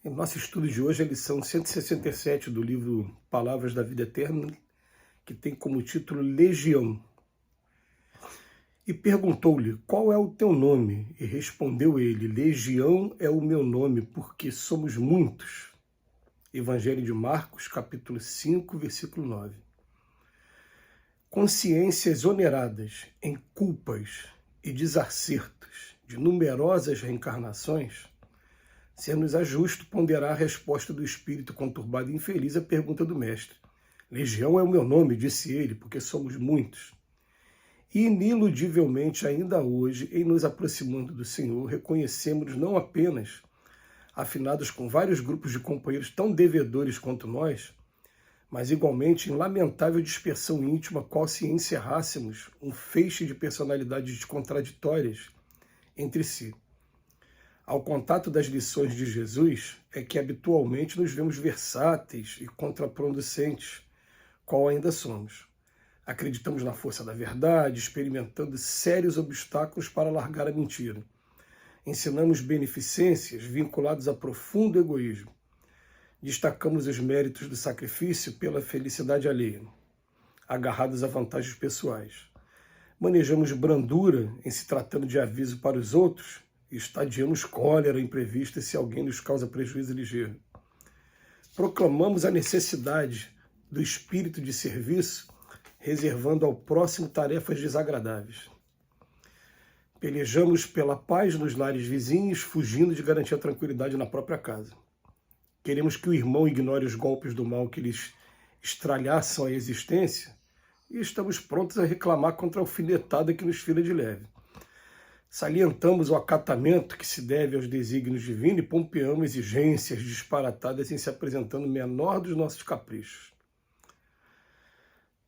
Em nosso estudo de hoje, a lição 167 do livro Palavras da Vida Eterna, que tem como título Legião. E perguntou-lhe, qual é o teu nome? E respondeu ele, Legião é o meu nome, porque somos muitos. Evangelho de Marcos, capítulo 5, versículo 9. Consciências oneradas em culpas e desacertos de numerosas reencarnações, ser-nos é justo ponderar a resposta do espírito conturbado e infeliz à pergunta do mestre. Legião é o meu nome, disse ele, porque somos muitos. E ineludivelmente, ainda hoje, em nos aproximando do Senhor, reconhecemos não apenas, afinados com vários grupos de companheiros tão devedores quanto nós, mas igualmente em lamentável dispersão íntima, qual se encerrássemos um feixe de personalidades contraditórias entre si. Ao contato das lições de Jesus, é que habitualmente nos vemos versáteis e contraproducentes, qual ainda somos. Acreditamos na força da verdade, experimentando sérios obstáculos para largar a mentira. Ensinamos beneficências vinculadas a profundo egoísmo. Destacamos os méritos do sacrifício pela felicidade alheia, agarrados a vantagens pessoais. Manejamos brandura em se tratando de aviso para os outros, e estadiamos cólera imprevista se alguém nos causa prejuízo ligeiro. Proclamamos a necessidade do espírito de serviço, reservando ao próximo tarefas desagradáveis. Pelejamos pela paz nos lares vizinhos, fugindo de garantir a tranquilidade na própria casa. Queremos que o irmão ignore os golpes do mal que lhes estralhaçam a existência, e estamos prontos a reclamar contra a alfinetada que nos fira de leve. Salientamos o acatamento que se deve aos desígnios divinos e pompeamos exigências disparatadas em se apresentando o menor dos nossos caprichos.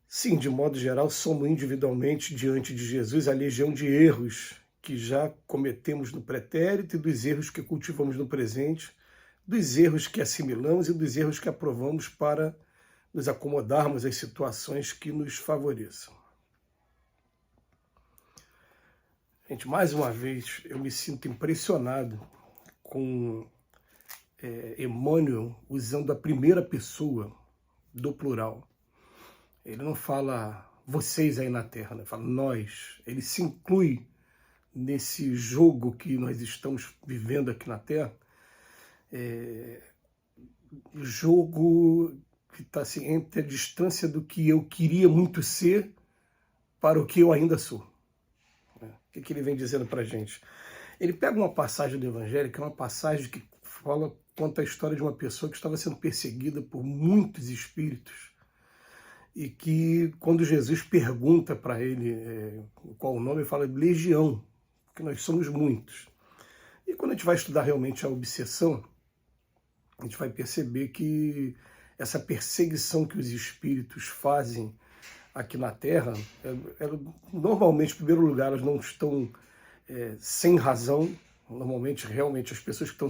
Sim, de modo geral, somos individualmente diante de Jesus a legião de erros que já cometemos no pretérito e dos erros que cultivamos no presente, dos erros que assimilamos e dos erros que aprovamos para nos acomodarmos às situações que nos favoreçam. Gente, mais uma vez, eu me sinto impressionado com Emmanuel usando a primeira pessoa do plural. Ele não fala vocês aí na Terra, né? Ele fala nós. Ele se inclui nesse jogo que nós estamos vivendo aqui na Terra. Jogo que está assim, entre a distância do que eu queria muito ser para o que eu ainda sou. O que ele vem dizendo para a gente? Ele pega uma passagem do Evangelho, que é uma passagem que conta a história de uma pessoa que estava sendo perseguida por muitos espíritos e que, quando Jesus pergunta para ele qual o nome, ele fala legião, porque nós somos muitos. E quando a gente vai estudar realmente a obsessão, a gente vai perceber que essa perseguição que os espíritos fazem aqui na Terra, normalmente, em primeiro lugar, elas não estão sem razão. Normalmente, realmente, as pessoas que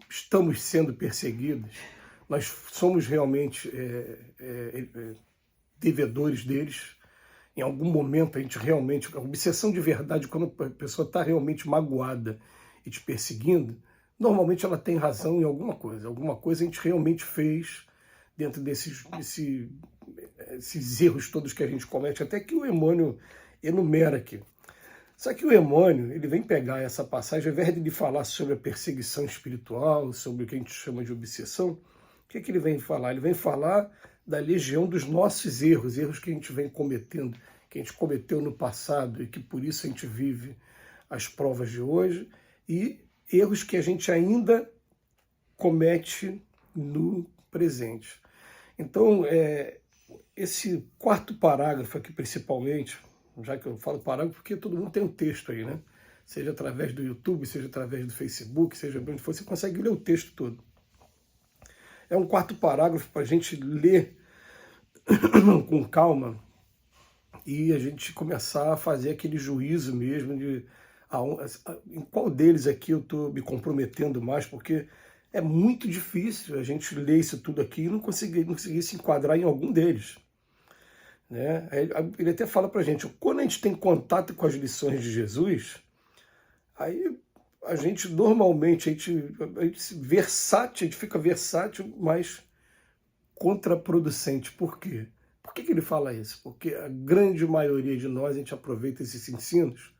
estamos sendo perseguidas, nós somos realmente devedores deles. Em algum momento, a gente realmente... A obsessão de verdade, quando a pessoa está realmente magoada e te perseguindo, normalmente ela tem razão em alguma coisa. Alguma coisa a gente realmente fez dentro desses erros todos que a gente comete, até que o Emmanuel enumera aqui. Só que o Emmanuel, ele vem pegar essa passagem, ao invés de falar sobre a perseguição espiritual, sobre o que a gente chama de obsessão, o que ele vem falar? Ele vem falar da legião dos nossos erros, erros que a gente vem cometendo, que a gente cometeu no passado e que por isso a gente vive as provas de hoje, e erros que a gente ainda comete no presente. Então, esse quarto parágrafo aqui, principalmente, já que eu falo parágrafo, porque todo mundo tem um texto aí, né? Seja através do YouTube, seja através do Facebook, seja onde for, você consegue ler o texto todo. É um quarto parágrafo para a gente ler com calma e a gente começar a fazer aquele juízo mesmo de em qual deles aqui eu estou me comprometendo mais, porque é muito difícil a gente ler isso tudo aqui e não conseguir se enquadrar em algum deles. Né? Ele até fala para a gente, quando a gente tem contato com as lições de Jesus, aí a gente normalmente, a gente fica versátil, mas contraproducente. Por quê? Por que ele fala isso? Porque a grande maioria de nós, a gente aproveita esses ensinos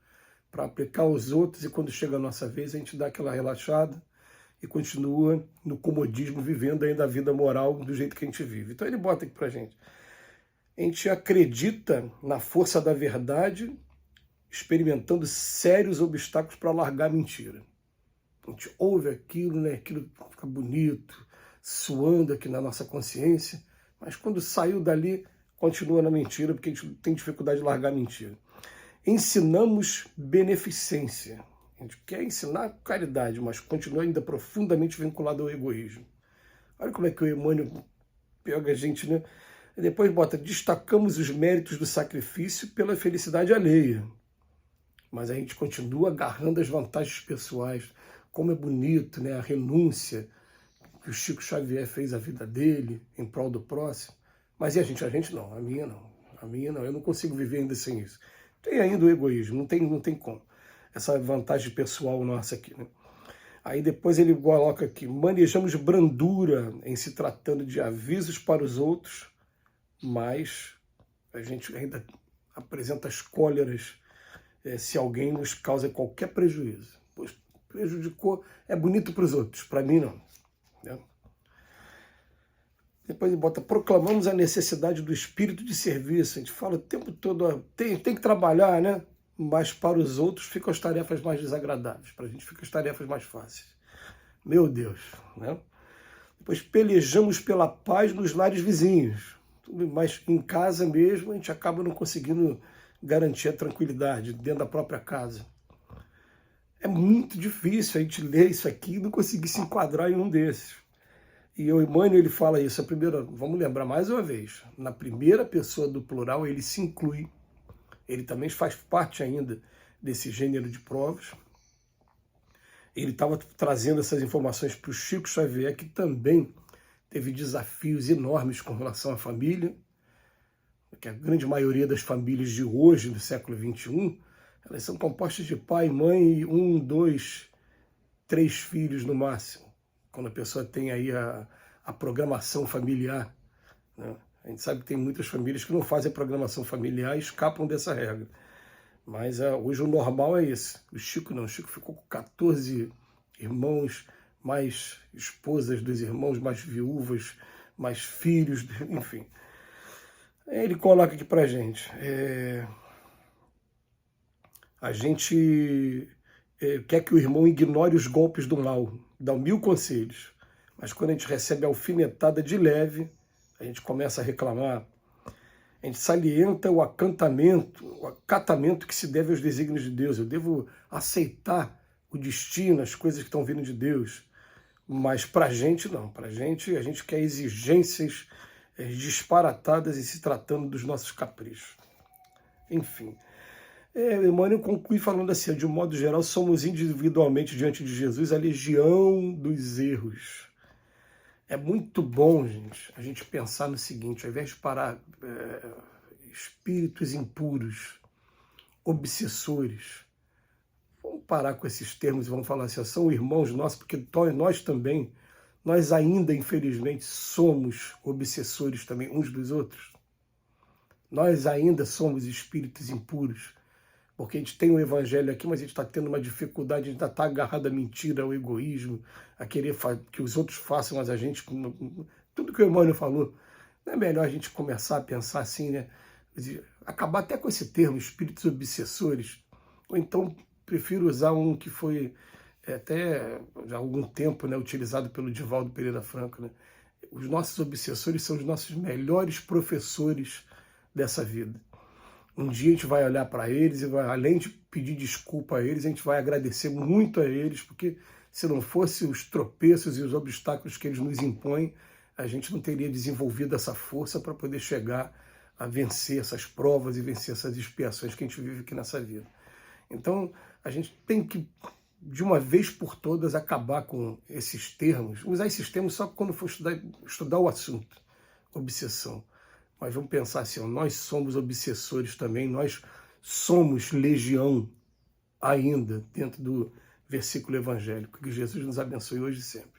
para aplicar aos outros e quando chega a nossa vez, a gente dá aquela relaxada e continua no comodismo, vivendo ainda a vida moral do jeito que a gente vive. Então ele bota aqui pra gente. A gente acredita na força da verdade, experimentando sérios obstáculos para largar a mentira. A gente ouve aquilo, né? Aquilo fica bonito, suando aqui na nossa consciência, mas quando saiu dali, continua na mentira, porque a gente tem dificuldade de largar a mentira. Ensinamos beneficência. A gente quer ensinar caridade, mas continua ainda profundamente vinculado ao egoísmo. Olha como é que o Emmanuel pega a gente, né? E depois bota, destacamos os méritos do sacrifício pela felicidade alheia. Mas a gente continua agarrando as vantagens pessoais. Como é bonito, né? A renúncia que o Chico Xavier fez à vida dele, em prol do próximo. Mas e a gente? A gente não, a minha não. A minha não, eu não consigo viver ainda sem isso. Tem ainda o egoísmo, não tem como. Essa vantagem pessoal nossa aqui, né? Aí depois ele coloca aqui, manejamos brandura em se tratando de avisos para os outros, mas a gente ainda apresenta as cóleras se alguém nos causa qualquer prejuízo. Pois prejudicou, é bonito para os outros, para mim não. Né? Depois ele bota, proclamamos a necessidade do espírito de serviço. A gente fala o tempo todo, tem que trabalhar, né? Mas para os outros ficam as tarefas mais desagradáveis, para a gente ficam as tarefas mais fáceis. Meu Deus, né? Depois pelejamos pela paz nos lares vizinhos, mas em casa mesmo a gente acaba não conseguindo garantir a tranquilidade dentro da própria casa. É muito difícil a gente ler isso aqui e não conseguir se enquadrar em um desses. E o Emmanuel ele fala isso, vamos lembrar mais uma vez, na primeira pessoa do plural ele se inclui. Ele também faz parte ainda desse gênero de provas. Ele estava trazendo essas informações para o Chico Xavier, que também teve desafios enormes com relação à família, que a grande maioria das famílias de hoje, do século XXI, elas são compostas de pai, mãe e 1, 2, 3 filhos no máximo, quando a pessoa tem aí a programação familiar, né? A gente sabe que tem muitas famílias que não fazem a programação familiar e escapam dessa regra. Mas hoje o normal é esse. O Chico não. O Chico ficou com 14 irmãos, mais esposas dos irmãos, mais viúvas, mais filhos, enfim. Ele coloca aqui pra gente. A gente quer que o irmão ignore os golpes do mal, dá 1000 conselhos. Mas quando a gente recebe a alfinetada de leve, a gente começa a reclamar, a gente salienta o acatamento que se deve aos desígnios de Deus. Eu devo aceitar o destino, as coisas que estão vindo de Deus. Mas para a gente não. Para a gente quer exigências disparatadas e se tratando dos nossos caprichos. Enfim. Emmanuel conclui falando assim, de um modo geral, somos individualmente diante de Jesus a legião dos erros. É muito bom, gente, a gente pensar no seguinte, ao invés de parar espíritos impuros, obsessores, vamos parar com esses termos e vamos falar assim, são irmãos nossos, porque nós também, nós ainda, infelizmente, somos obsessores também uns dos outros. Nós ainda somos espíritos impuros, porque a gente tem o evangelho aqui, mas a gente está tendo uma dificuldade, a gente ainda está agarrado à mentira, ao egoísmo, a querer que os outros façam, mas a gente, tudo que o Emmanuel falou, não é melhor a gente começar a pensar assim, né? Acabar até com esse termo, espíritos obsessores, ou então prefiro usar um que foi até já há algum tempo, né, utilizado pelo Divaldo Pereira Franco, né? Os nossos obsessores são os nossos melhores professores dessa vida. Um dia a gente vai olhar para eles e vai, além de pedir desculpa a eles, a gente vai agradecer muito a eles, porque se não fosse os tropeços e os obstáculos que eles nos impõem, a gente não teria desenvolvido essa força para poder chegar a vencer essas provas e vencer essas expiações que a gente vive aqui nessa vida. Então, a gente tem que, de uma vez por todas, acabar com esses termos, usar esses termos só quando for estudar o assunto, obsessão. Mas vamos pensar assim, nós somos obsessores também, nós somos legião ainda dentro do versículo evangélico. Que Jesus nos abençoe hoje e sempre.